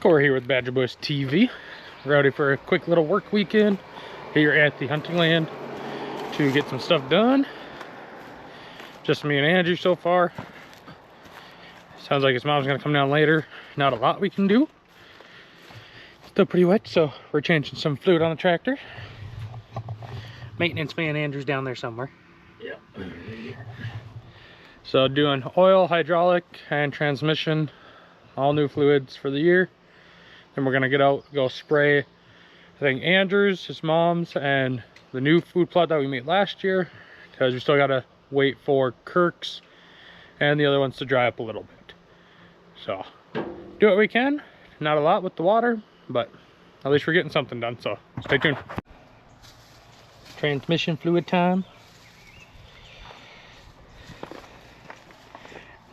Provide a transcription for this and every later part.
Corey here with Badger Bush TV. Ready for a quick little work weekend here at the hunting land to get some stuff done. Just me and Andrew so far. Sounds like his mom's gonna come down later. Not a lot we can do. Still pretty wet, so we're changing some fluid on the tractor. Maintenance man Andrew's down there somewhere. Yep. So doing oil, hydraulic, and transmission. All new fluids for the year. Then we're gonna get out, go spray, I think Andrew's, his mom's, and the new food plot that we made last year, because we still gotta wait for Kirk's and the other ones to dry up a little bit. So do what we can. Not a lot with the water, but at least we're getting something done, so stay tuned. Transmission fluid time.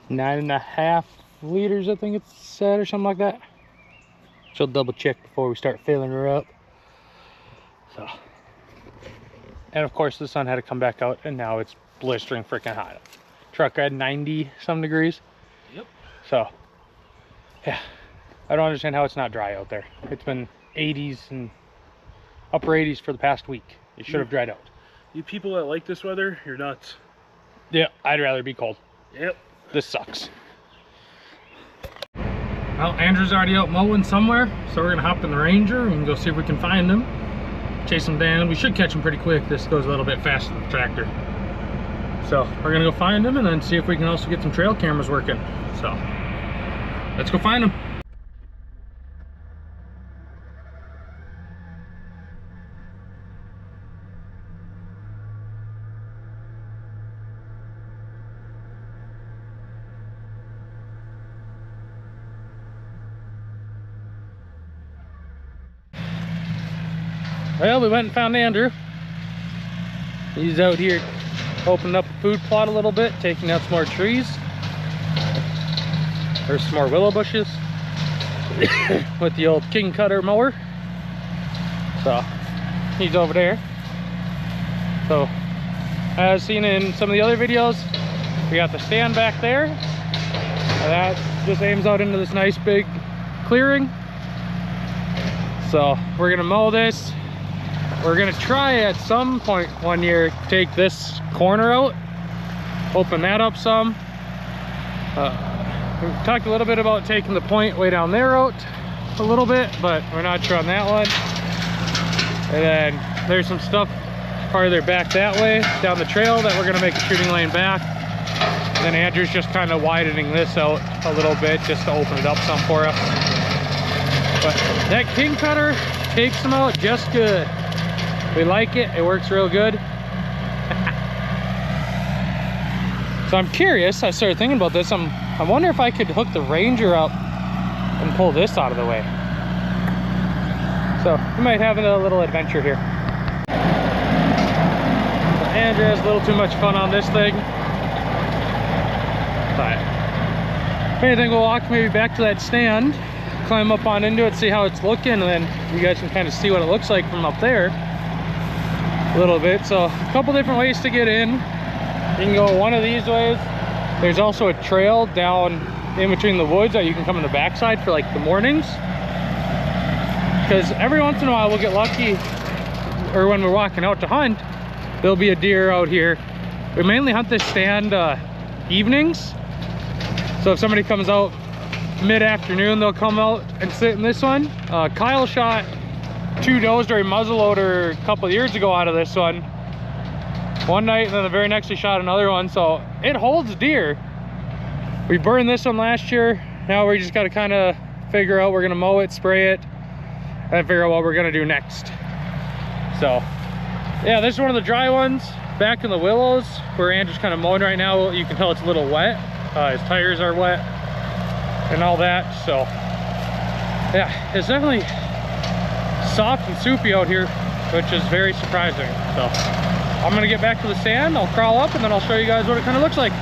9.5 liters, I think it's said, or something like that. She'll double check before we start filling her up. So, and of course the sun had to come back out, and now it's blistering freaking hot. Truck had 90 some degrees. Yep. So yeah, I don't understand how it's not dry out there. It's been 80s and upper 80s for the past week. It should have dried out. You people that like this weather, you're nuts. Yeah, I'd rather be cold. Yep. This sucks. Well, Andrew's already out mowing somewhere, so we're gonna hop in the Ranger and go see if we can find him. Chase him down. We should catch him pretty quick. This goes a little bit faster than the tractor. So we're gonna go find him and then see if we can also get some trail cameras working. So let's go find him. Well, we went and found Andrew. He's out here opening up a food plot a little bit, taking out some more trees. There's some more willow bushes with the old king cutter mower. So he's over there. So as seen in some of the other videos, we got the stand back there. That just aims out into this nice big clearing. So we're gonna mow this. We're gonna try at some point one year take this corner out, open that up some. We've talked a little bit about taking the point way down there out a little bit, but we're not sure on that one. And then there's some stuff farther back that way down the trail that we're gonna make a shooting lane back. And then Andrew's just kind of widening this out a little bit just to open it up some for us. But that king cutter takes them out just good. We like it, it works real good. So I'm curious, I started thinking about this, I wonder if I could hook the Ranger up and pull this out of the way. So we might have a little adventure here. So Andrew has a little too much fun on this thing. But if anything, we'll walk maybe back to that stand, climb up on into it, see how it's looking, and then you guys can kind of see what it looks like from up there a little bit. So a couple different ways to get in. You can go one of these ways. There's also a trail down in between the woods that you can come in the backside for like the mornings, because every once in a while we'll get lucky, or when we're walking out to hunt, there'll be a deer out here. We mainly hunt this stand evenings, so if somebody comes out mid-afternoon, they'll come out and sit in this one. Kyle shot 2 does during muzzleloader a couple of years ago out of this one. One night, and then the very next we shot another one, so it holds deer. We burned this one last year. Now we just got to kind of figure out, we're gonna mow it, spray it, and figure out what we're gonna do next. So yeah, this is one of the dry ones back in the willows where Andrew's kind of mowing right now. You can tell it's a little wet. His tires are wet and all that. So yeah, it's definitely soft and soupy out here, which is very surprising. So I'm gonna get back to the stand, I'll crawl up, and then I'll show you guys what it kind of looks like.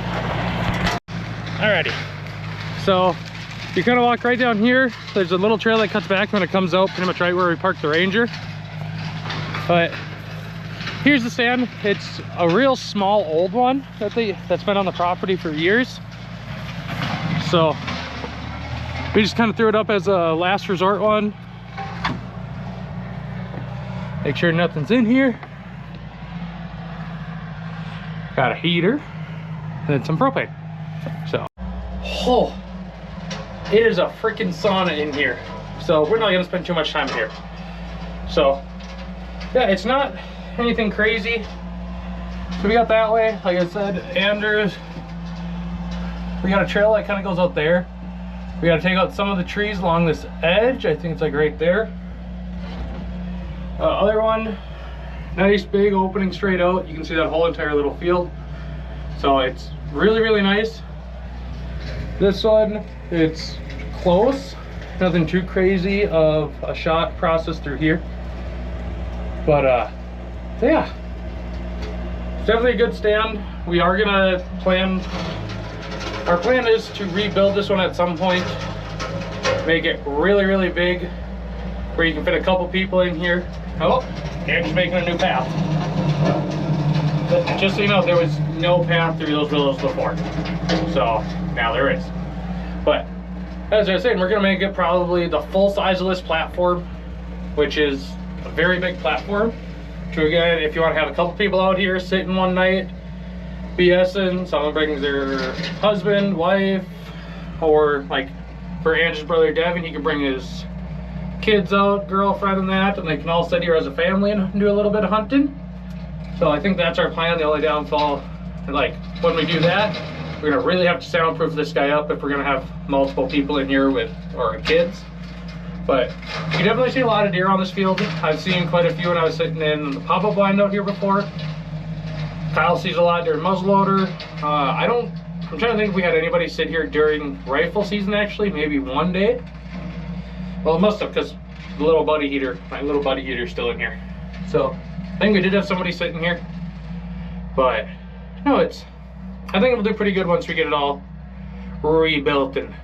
Alrighty, so you kind of walk right down here. There's a little trail that cuts back, and then it comes out pretty much right where we parked the Ranger. But here's the stand. It's a real small old one that's been on the property for years. So We just kind of threw it up as a last resort one. Make sure nothing's in here. Got a heater and then some propane. So, oh, it is a freaking sauna in here. So we're not gonna spend too much time here. So yeah, it's not anything crazy. So we got that way, like I said, Andrews. We got a trail that kind of goes out there. We got to take out some of the trees along this edge. I think it's like right there. Other one, nice big opening straight out. You can see that whole entire little field. So it's really, really nice. This one, it's close. Nothing too crazy of a shot process through here. But so yeah, it's definitely a good stand. We are gonna plan, our plan is to rebuild this one at some point, make it really, really big, where you can fit a couple people in here. Oh, they're just making a new path. But just so you know, there was no path through those willows before. So now there is. But as I was saying, we're gonna make it probably the full size of this platform, which is a very big platform. So again, if you want to have a couple people out here sitting one night, BSing, someone brings their husband, wife, or like for Andrew's brother Devin, he can bring his kids out, girlfriend and that, and they can all sit here as a family and do a little bit of hunting. So I think that's our plan. The only downfall, like when we do that, we're gonna really have to soundproof this guy up if we're gonna have multiple people in here with or kids. But you definitely see a lot of deer on this field. I've seen quite a few when I was sitting in the pop-up blind out here before. Kyle sees a lot during muzzleloader. I'm trying to think if we had anybody sit here during rifle season actually, maybe one day. Well, it must have, because the little buddy heater, my little buddy heater is still in here. So I think we did have somebody sitting here. But no, I think it'll do pretty good once we get it all rebuilt and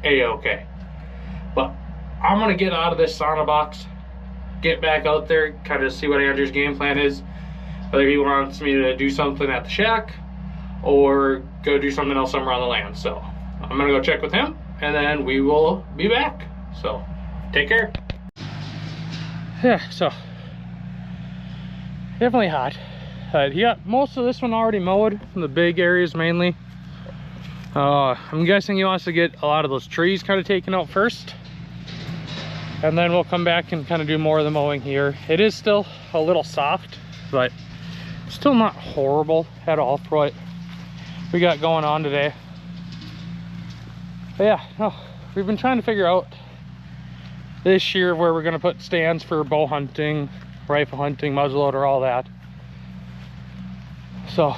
A-okay. But I'm gonna get out of this sauna box, get back out there, kind of see what Andrew's game plan is. Whether he wants me to do something at the shack or go do something else somewhere on the land. So I'm gonna go check with him and then we will be back. So take care. Yeah, so definitely hot. He got most of this one already mowed, the big areas mainly. I'm guessing he wants to get a lot of those trees kind of taken out first. And then we'll come back and kind of do more of the mowing here. It is still a little soft, but still not horrible at all for what we got going on today. But yeah, no, we've been trying to figure out this year where we're gonna put stands for bow hunting, rifle hunting, muzzleloader, all that. So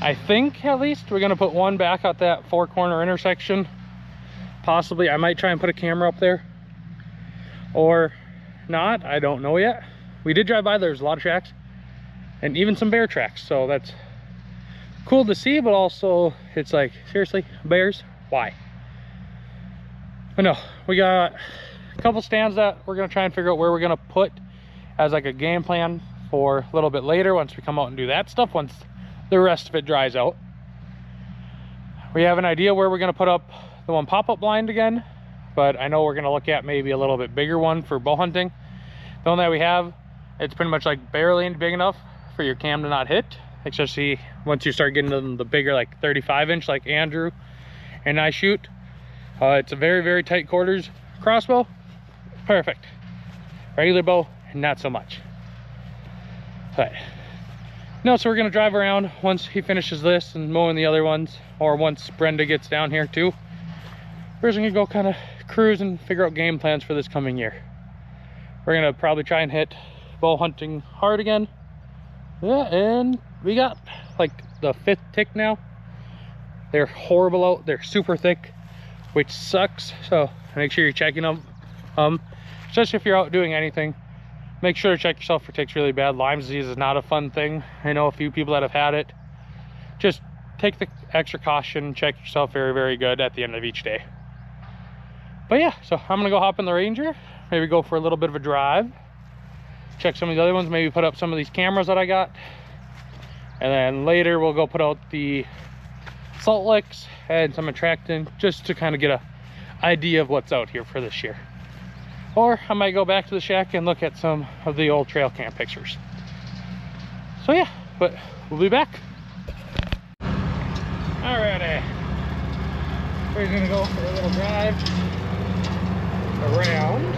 I think at least we're gonna put one back at that four-corner intersection. Possibly I might try and put a camera up there or not, I don't know yet. We did drive by, there's a lot of tracks and even some bear tracks, so that's cool to see, but also it's like, seriously, bears, why? But no, we got a couple stands that we're gonna try and figure out where we're gonna put as like a game plan for a little bit later once we come out and do that stuff, once the rest of it dries out. We have an idea where we're gonna put up the one pop-up blind again, but I know we're gonna look at maybe a little bit bigger one for bow hunting. The one that we have, it's pretty much like barely big enough for your cam to not hit, especially once you start getting to the bigger like 35-inch like Andrew and I shoot. It's a very, very tight quarters crossbow, perfect. Regular bow, not so much. But no, so we're gonna drive around once he finishes this and mowing the other ones, or once Brenda gets down here too. We're just gonna go kind of cruise and figure out game plans for this coming year. We're gonna probably try and hit bow hunting hard again. Yeah, and we got like the 5th tick now. They're horrible out, they're super thick, which sucks. So make sure you're checking them. Especially if you're out doing anything, make sure to check yourself for ticks really bad. Lyme disease is not a fun thing. I know a few people that have had it. Just take the extra caution, check yourself very, very good at the end of each day. But yeah, so I'm gonna go hop in the Ranger, maybe go for a little bit of a drive, check some of the other ones, maybe put up some of these cameras that I got, and then later we'll go put out the salt licks and some attractant just to kind of get a idea of what's out here for this year. Or I might go back to the shack and look at some of the old trail cam pictures. So yeah, but we'll be back. Alrighty, we're gonna go for a little drive around.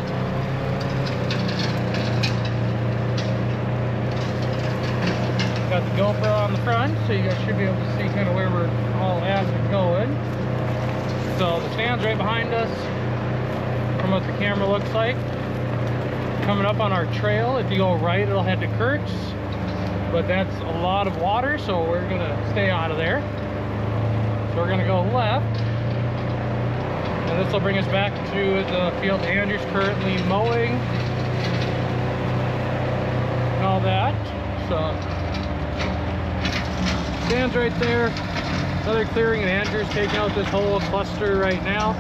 Got the GoPro on the front, so you guys should be able to see kind of where we're all at and going. So the stand's right behind us from what the camera looks like. Coming up on our trail, if you go right, it'll head to Kurt's, but that's a lot of water, so we're gonna stay out of there. So we're gonna go left, and this will bring us back to the field Andrew's currently mowing and all that. So stands right there. Another clearing, and Andrew's taking out this whole cluster right now.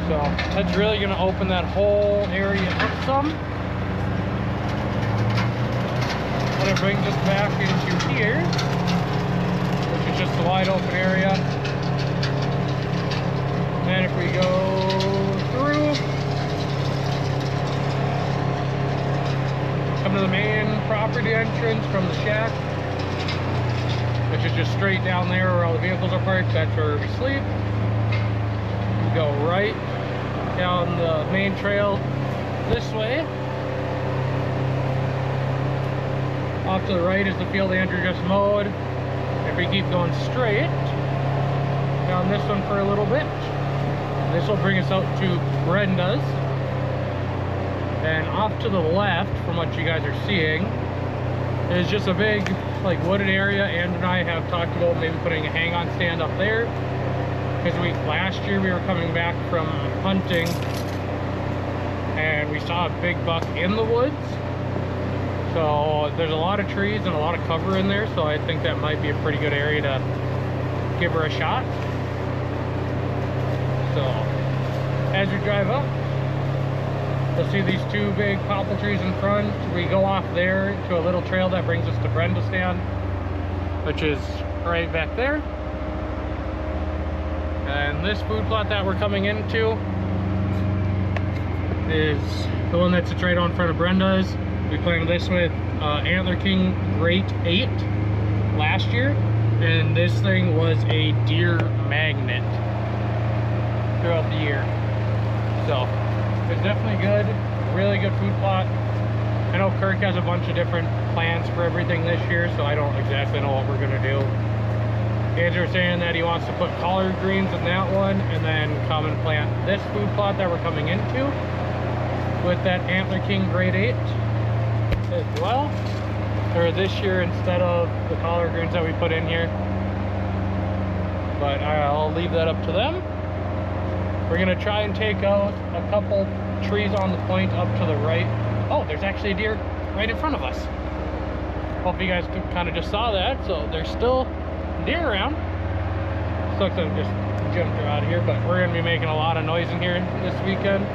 So that's really going to open that whole area up some. And it brings us back into here, which is just a wide open area. And if we go through, come to the main property entrance from the shack, which is just straight down there where all the vehicles are parked. That's where we sleep. We go right down the main trail this way. Off to the right is the field Andrew just mowed. If we keep going straight down this one for a little bit, this will bring us out to Brenda's. And off to the left, from what you guys are seeing, is just a big like wooded area. Andrew and I have talked about maybe putting a hang-on stand up there, because last year we were coming back from hunting and we saw a big buck in the woods. So there's a lot of trees and a lot of cover in there, so I think that might be a pretty good area to give her a shot. So as we drive up, you'll see these two big poplar trees in front. We go off there to a little trail that brings us to Brenda's stand, which is right back there. And this food plot that we're coming into is the one that's right on front of Brenda's. We planted this with Antler King Great 8 last year, and this thing was a deer magnet throughout the year. So it's definitely good, really good food plot. I know Kirk has a bunch of different plans for everything this year, so I don't exactly know what we're gonna do. Andrew was saying that he wants to put collard greens in that one, and then come and plant this food plot that we're coming into with that Antler King Grade 8 as well, or this year instead of the collard greens that we put in here. But I'll leave that up to them. We're gonna try and take out a couple trees on the point up to the right. Oh, there's actually a deer right in front of us. Hope you guys kind of just saw that. So there's still deer around. Sucks that I just jumped her out of here, but we're gonna be making a lot of noise in here this weekend.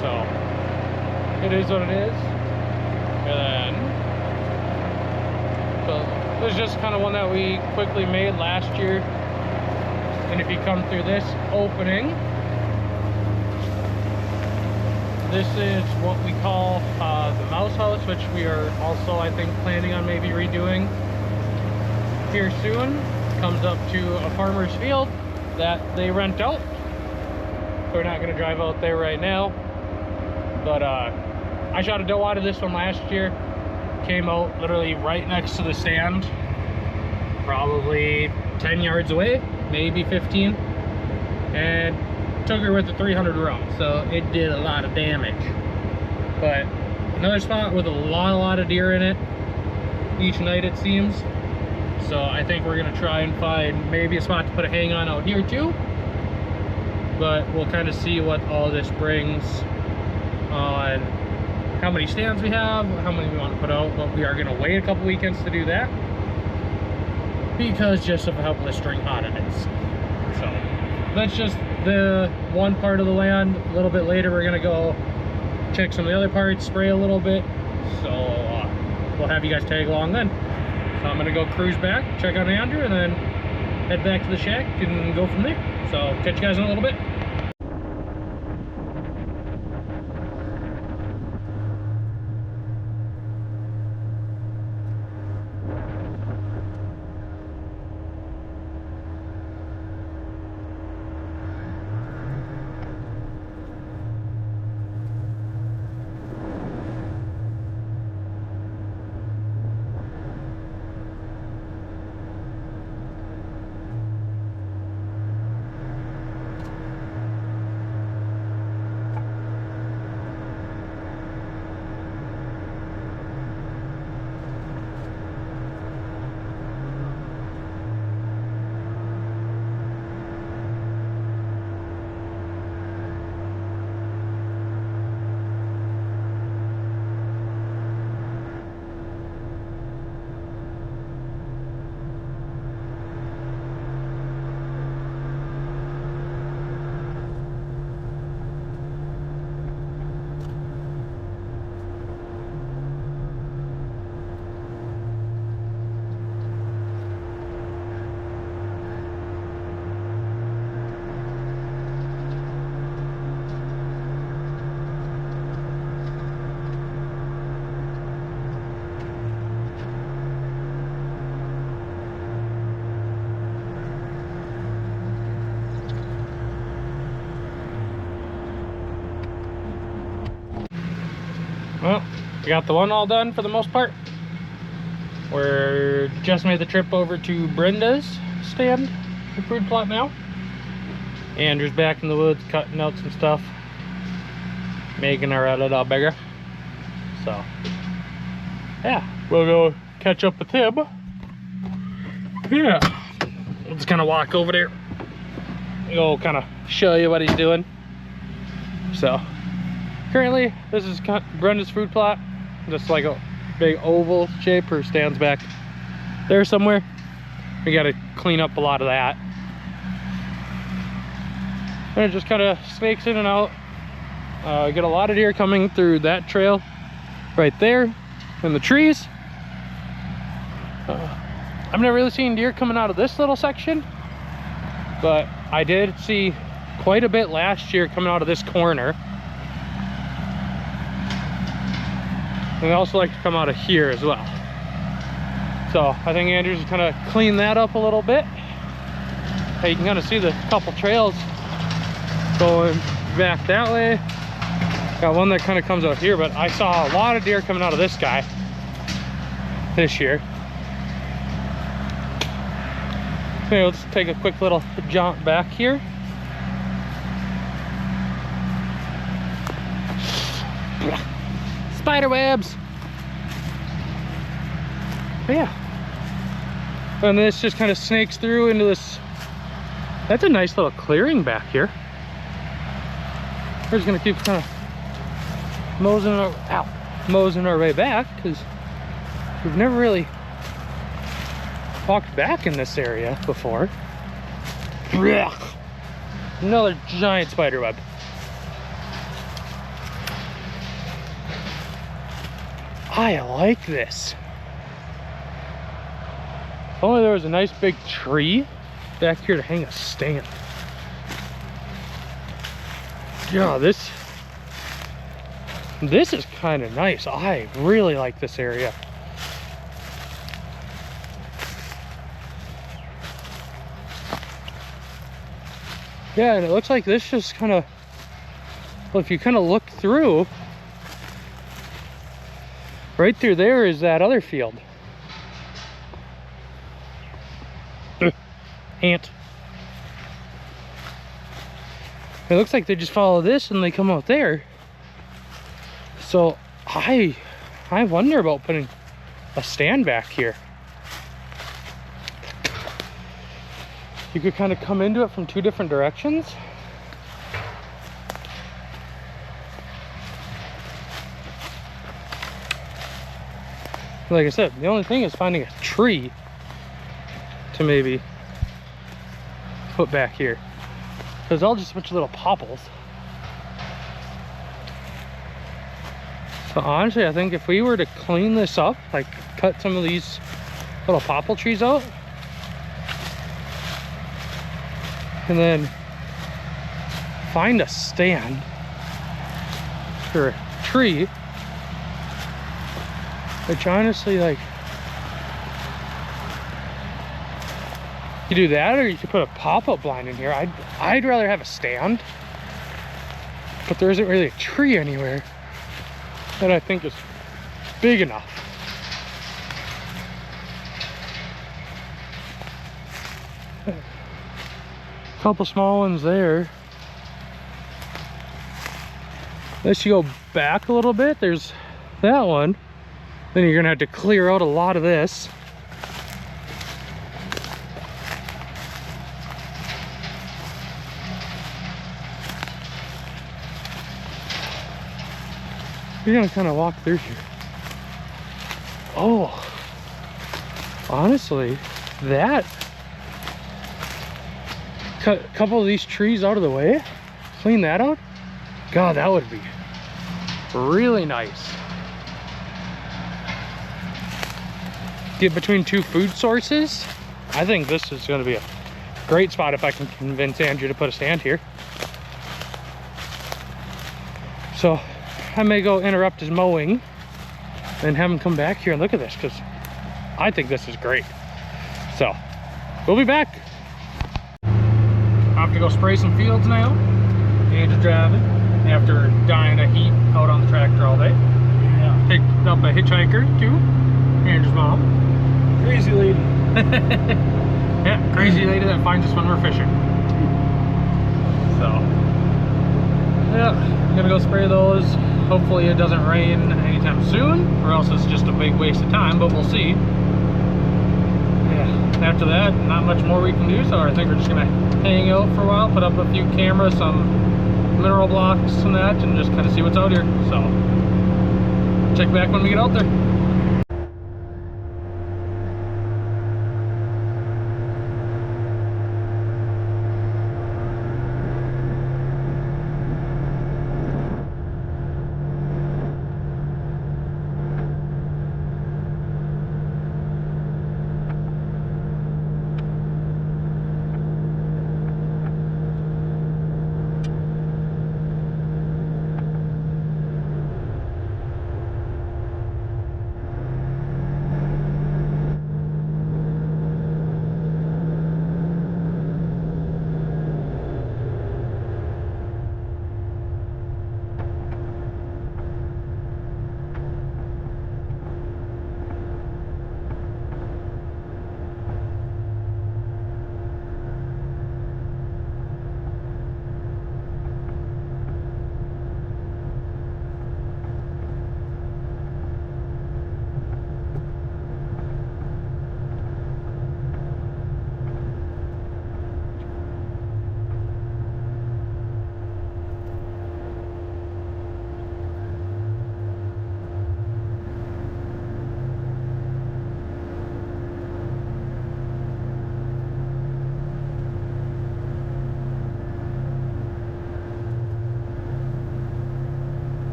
So it is what it is. And then, so this is just kind of one that we quickly made last year. And if you come through this opening, this is what we call the mouse house, which we are also, I think, planning on maybe redoing here soon. Comes up to a farmer's field that they rent out. So we're not going to drive out there right now. But I shot a doe out of this one last year. Came out literally right next to the stand, probably 10 yards away, maybe 15, and took her with the 300 round, so it did a lot of damage. But another spot with a lot of deer in it each night, it seems. So I think we're gonna try and find maybe a spot to put a hang on out here too, but we'll kind of see what all this brings on how many stands we have, how many we want to put out. But we are going to wait a couple weekends to do that, because just of how blistering hot it is. So that's just the one part of the land. A little bit later we're going to go check some of the other parts, spray a little bit. So we'll have you guys tag along then. So I'm going to go cruise back, check on Andrew, and then head back to the shack and go from there. So catch you guys in a little bit. Well, we got the one all done for the most part. We're just made the trip over to Brenda's stand, the food plot now. Andrew's back in the woods cutting out some stuff, making our outlet all bigger. So, yeah, we'll go catch up with him. Yeah, we'll just kind of walk over there. Go kind of show you what he's doing. So, currently, this is Brenda's food plot. Just like a big oval shape. Her stands back there somewhere. We got to clean up a lot of that. And it just kind of snakes in and out. Get a lot of deer coming through that trail right there in the trees. I've never really seen deer coming out of this little section, but I did see quite a bit last year coming out of this corner. And they also like to come out of here as well. So I think Andrew's kind of cleaned that up a little bit. Hey, you can kind of see the couple trails going back that way. Got one that kind of comes out here, but I saw a lot of deer coming out of this guy this year. Okay, let's take a quick little jaunt back here. Spider webs. But yeah, and this just kind of snakes through into this. That's a nice little clearing back here. We're just gonna keep kind of moseying our way back, because we've never really walked back in this area before. Another giant spider web. I like this. If only there was a nice big tree back here to hang a stand. Yeah, this is kind of nice. I really like this area. Yeah, and it looks like this just kind of, well, if you kind of look through, right through there is that other field. Ant. It looks like they just follow this and they come out there. So I wonder about putting a stand back here. You could kind of come into it from two different directions. Like I said, the only thing is finding a tree to maybe put back here, because all just a bunch of little popples. So honestly, I think if we were to clean this up, like cut some of these little popple trees out, and then find a stand for a tree, which honestly, like, you do that, or you could put a pop-up blind in here. I'd rather have a stand, but there isn't really a tree anywhere that I think is big enough. A couple small ones there. Unless you go back a little bit, there's that one. Then you're gonna have to clear out a lot of this. You're gonna kind of walk through here. Oh, honestly, that, cut a couple of these trees out of the way, clean that out. God, that would be really nice. Get between two food sources. I think this is gonna be a great spot if I can convince Andrew to put a stand here. So I may go interrupt his mowing and have him come back here and look at this, because I think this is great. So we'll be back. I have to go spray some fields now. Andrew's driving after dying of heat out on the tractor all day. Yeah. Picked up a hitchhiker too, Andrew's mom. Crazy lady. Yeah, crazy lady that finds us when we're fishing. So yeah, I'm gonna go spray those. Hopefully it doesn't rain anytime soon, or else it's just a big waste of time, but we'll see. Yeah, after that, not much more we can do, so I think we're just gonna hang out for a while, put up a few cameras, some mineral blocks and that, and just kind of see what's out here. So check back when we get out there.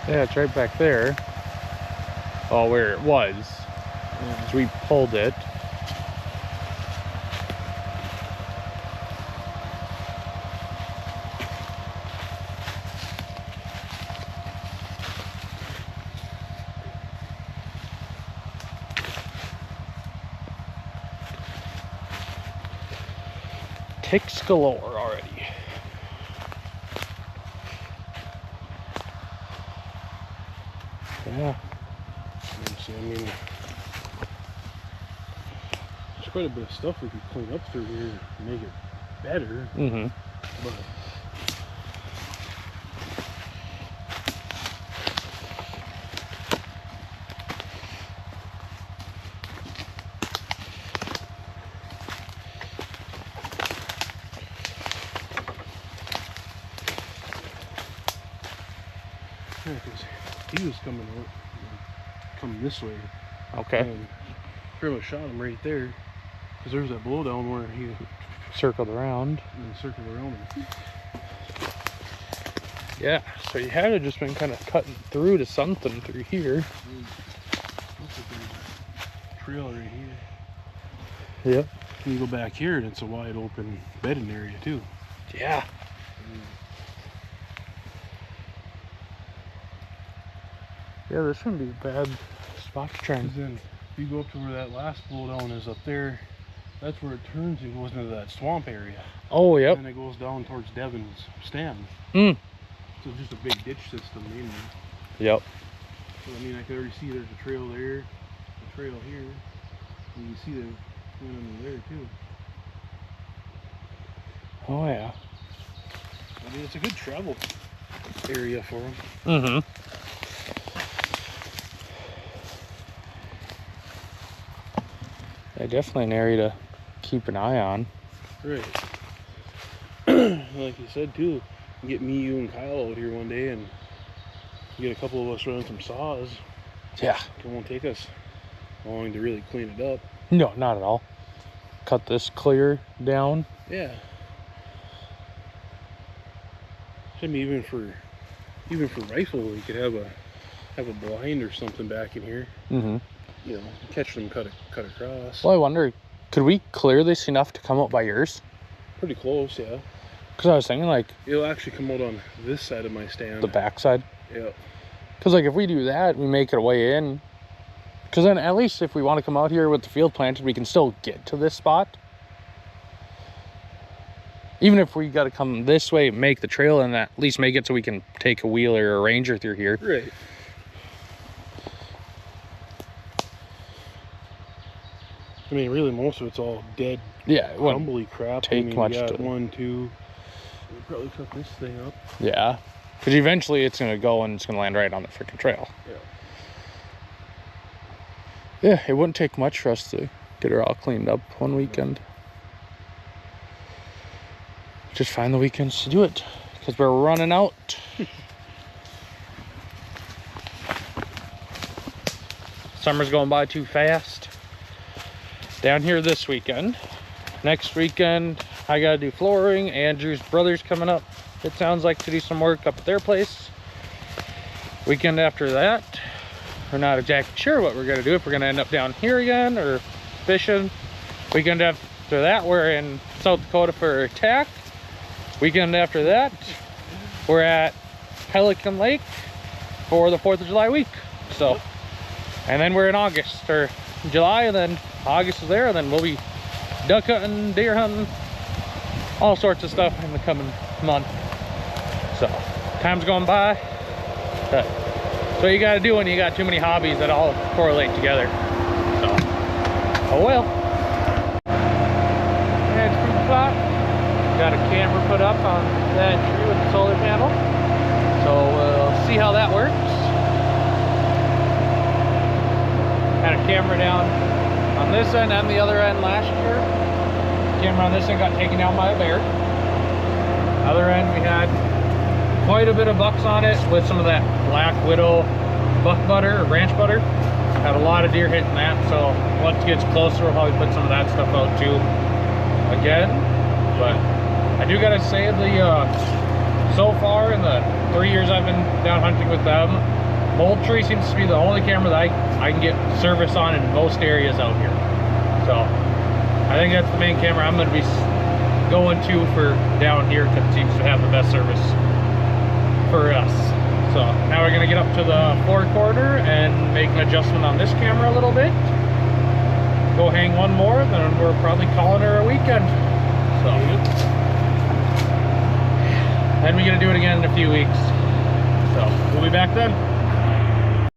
Yeah, it's right back there. Oh, where it was. So we pulled it. Ticks galore already. Yeah. So, I mean, there's quite a bit of stuff we could clean up through here and make it better. Mm-hmm. But Yeah, 'cause he was coming out, coming this way. Okay. And pretty much shot him right there. Because there was that blowdown where he Circled around. and circled around him. Yeah, so you had to just been kind of cutting through to something through here. Looks like there's a trail right here. Yep. And you go back here and it's a wide open bedding area too. Yeah. Yeah, this shouldn't be a bad spot to try and... And then if you go up to where that last blowdown is up there, that's where it turns and goes into that swamp area. Oh, yep. And it goes down towards Devin's stand. Mm. So it's just a big ditch system mainly. Yep. So I mean, I could already see there's a trail there, a trail here, and you can see the going under there too. Oh, yeah. I mean, it's a good travel area for them. Mm-hmm. Yeah, definitely an area to keep an eye on. Right. Like you said too, get me, you, and Kyle out here one day and get a couple of us running some saws. Yeah. It won't take us long to really clean it up. No, not at all. Cut this clear down. Yeah. I mean, even for rifle, you could have a blind or something back in here. Mm-hmm. You know, catch them cut across. Well, I wonder, could we clear this enough to come up by yours? Pretty close, yeah. Because I was thinking, like, It'll actually come out on this side of my stand. the backside. Yeah. Because, like, if we do that, we make it a way in. Because then at least if we want to come out here with the field planted, we can still get to this spot. Even if we got to come this way, make the trail, and at least make it so we can take a wheeler or a ranger through here. Right. I mean, really, most of it's all dead, Yeah, it wouldn't crumbly crap. take I mean, much you got to... 1, 2. We'll probably cut this thing up. Yeah. Because eventually it's going to go and it's going to land right on the freaking trail. Yeah. Yeah, it wouldn't take much for us to get her all cleaned up one weekend. Just find the weekends to do it. Because we're running out. Summer's going by too fast. Down here this weekend. Next weekend, I gotta do flooring. Andrew's brother's coming up, it sounds like, to do some work up at their place. Weekend after that, we're not exactly sure what we're gonna do. If we're gonna end up down here again or fishing. Weekend after that, we're in South Dakota for tack. Weekend after that, we're at Pelican Lake for the 4th of July week. So, and then we're in August or July, and then August is there, and then we'll be duck hunting, deer hunting, all sorts of stuff in the coming month. So, time's going by. That's what you gotta do when you got too many hobbies that all correlate together. So, oh well. And it's food plot. Got a camera put up on that tree with the solar panel. So we'll see how that works. Had a camera down on this end and the other end last year. Camera on this end got taken down by a bear. Other end we had quite a bit of bucks on it with some of that Black Widow buck butter or ranch butter. Had a lot of deer hitting that, so once it gets closer we'll probably put some of that stuff out too again. But I do gotta say, so far in the 3 years I've been down hunting with them, Moultrie seems to be the only camera that I can get service on in most areas out here. So I think that's the main camera I'm going to be going to for down here, because it seems to have the best service for us. So now we're going to get up to the 4-quarter and make an adjustment on this camera a little bit. Go hang one more, then we're probably calling her a weekend. So then we're going to do it again in a few weeks. So we'll be back then.